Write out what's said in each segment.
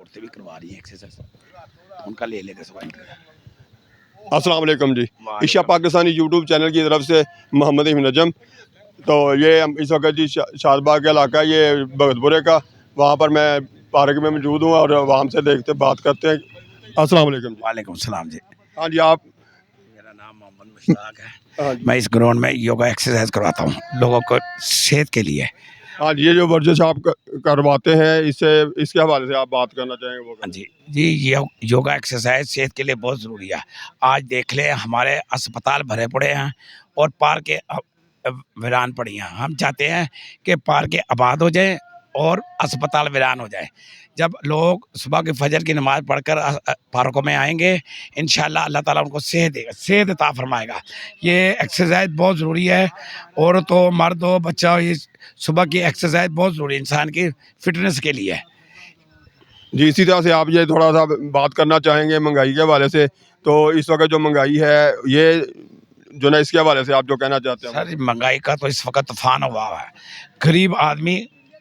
عورتیں بھی کروا رہی ہیں ایکسرسائز, ان کا لے لیتے صبح. السلام علیکم جی, ایشیا پاکستانی یوٹیوب چینل کی طرف سے محمد ابن نجم. تو یہ ہم اس وقت جی شاد باغ کا علاقہ ہے, یہ بھگتپورے کا, وہاں پر میں پارک میں موجود ہوں اور وہاں سے دیکھتے بات کرتے ہیں. السلام علیکم جی. وعلیکم السلام جی. ہاں جی, آپ, میرا نام محمد مشتاق ہے. ہاں جی, میں اس گراؤنڈ میں یوگا ایکسرسائز کرواتا ہوں لوگوں کو صحت کے لیے. ہاں جی, یہ جو ورزش آپ کرواتے ہیں اس کے حوالے سے آپ بات کرنا چاہیں گے وہ ہاں جی یوگا ایکسرسائز صحت کے لیے بہت ضروری ہے. آج دیکھ لیں ہمارے اسپتال بھرے پڑے ہیں اور پارکیں ویران پڑی ہیں. ہم چاہتے ہیں کہ پارکیں آباد ہو جائیں اور اسپتال ویران ہو جائے. جب لوگ صبح کی فجر کی نماز پڑھ کر پارکوں میں آئیں گے, انشاءاللہ اللہ تعالیٰ ان کو صحت دے گا, صحت عطا فرمائے گا. یہ ایکسرسائز بہت ضروری ہے, عورت ہو مرد ہو بچہ ہو, یہ صبح کی ایکسرسائز بہت ضروری ہے انسان کی فٹنس کے لیے. جی, اسی طرح سے آپ یہ تھوڑا سا بات کرنا چاہیں گے مہنگائی کے حوالے سے. تو اس وقت جو مہنگائی ہے یہ جو نا اس کے حوالے سے آپ جو کہنا چاہتے ہیں. سر مہنگائی کا تو اس وقت طوفان ہوا ہے.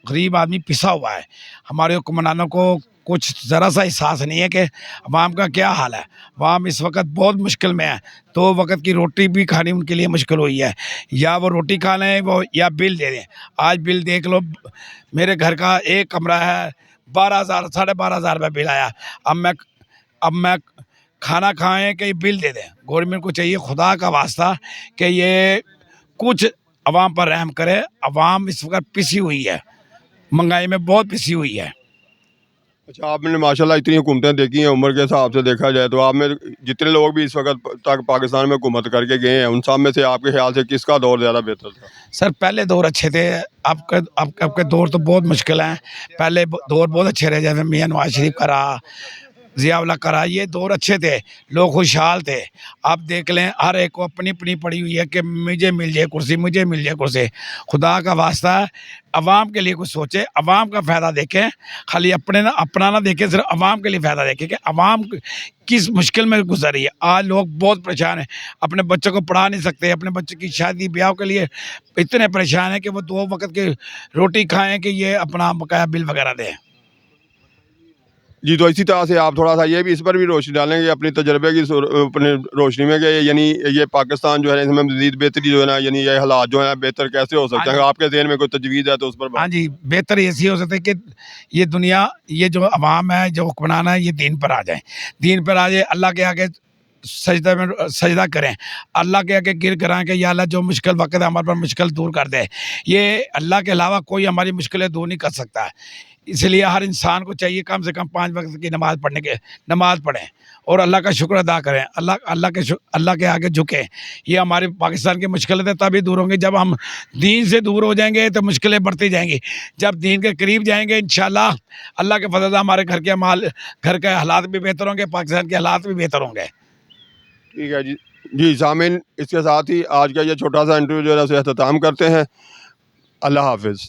غریب آدمی پسا ہوا ہے. ہمارے حکمرانوں کو کچھ ذرا سا احساس نہیں ہے کہ عوام کا کیا حال ہے. عوام اس وقت بہت مشکل میں ہے. 2 وقت کی روٹی بھی کھانی ان کے لیے مشکل ہوئی ہے. یا وہ روٹی کھا لیں وہ یا بل دے دیں. آج بل دیکھ لو, میرے گھر کا ایک کمرہ ہے, 12,000 12,500 روپے بل آیا. اب میں کھانا کھائیں کہ بل دے دیں. گورنمنٹ کو چاہیے خدا کا واسطہ کہ یہ کچھ عوام پر رحم کرے. عوام اس وقت پسی ہوئی ہے, مہنگائی میں بہت پسی ہوئی ہے. اچھا, آپ نے ماشاءاللہ اتنی حکومتیں دیکھی ہیں, عمر کے حساب سے دیکھا جائے تو آپ میں جتنے لوگ بھی اس وقت تک پاکستان میں حکومت کر کے گئے ہیں, ان سب میں سے آپ کے خیال سے کس کا دور زیادہ بہتر تھا؟ سر پہلے دور اچھے تھے, اب کے دور تو بہت مشکل ہیں. پہلے دور بہت اچھے رہے, جیسے میاں نواز شریف کا رہا, ضیاء اللہ کا رہا, یہ دور اچھے تھے, لوگ خوشحال تھے. آپ دیکھ لیں ہر ایک کو اپنی اپنی پڑی ہوئی ہے کہ مجھے مل جائے کرسی, مجھے مل جائے کرسی. خدا کا واسطہ ہے عوام کے لیے کچھ سوچے, عوام کا فائدہ دیکھیں, خالی اپنا نہ دیکھیں, صرف عوام کے لیے فائدہ دیکھیں کہ عوام کس مشکل میں گزر رہی ہے. آج لوگ بہت پریشان ہیں, اپنے بچوں کو پڑھا نہیں سکتے, اپنے بچوں کی شادی بیاہ کے لیے اتنے پریشان ہیں کہ وہ 2 وقت کی روٹی کھائیں کہ یہ اپنا بقایا بل وغیرہ دیں. جی, تو اسی طرح سے آپ تھوڑا سا یہ بھی اس پر بھی روشنی ڈالیں گے اپنی تجربے کی اپنے روشنی میں, کہ یعنی یہ پاکستان جو ہے اس میں مزید بہتری جو ہے نا, یعنی یہ حالات جو ہیں بہتر کیسے ہو سکتے ہیں؟ اگر آپ کے ذہن میں کوئی تجویز ہے تو اس پر ہاں جی, بہتر ایسی ہو سکتا ہے کہ یہ دنیا, یہ جو عوام ہے, جو حکمران ہے, یہ دین پر آ جائیں, دین پر آ جائے, اللہ کے آگے سجدہ کریں, اللہ کے آگے گر کرائیں کہ یا اللہ جو مشکل وقت ہے ہمارے پر مشکل دور کر دے. یہ اللہ کے علاوہ کوئی ہماری مشکلیں دور نہیں کر سکتا ہے. اس لیے ہر انسان کو چاہیے کم سے کم 5 وقت کی نماز پڑھیں اور اللہ کا شکر ادا کریں, اللہ کے آگے جھکیں. یہ ہمارے پاکستان کی مشکلیں تبھی دور ہوں گی جب ہم دین سے دور ہو جائیں گے تو مشکلیں بڑھتی جائیں گی. جب دین کے قریب جائیں گے انشاءاللہ اللہ کے فضل سے ہمارے گھر کے حالات بھی بہتر ہوں گے, پاکستان کے حالات بھی بہتر ہوں گے. ٹھیک ہے جی سامعین, اس کے ساتھ ہی آج کا یہ چھوٹا سا انٹرویو جو ہے اسے اختتام کرتے ہیں. اللہ حافظ.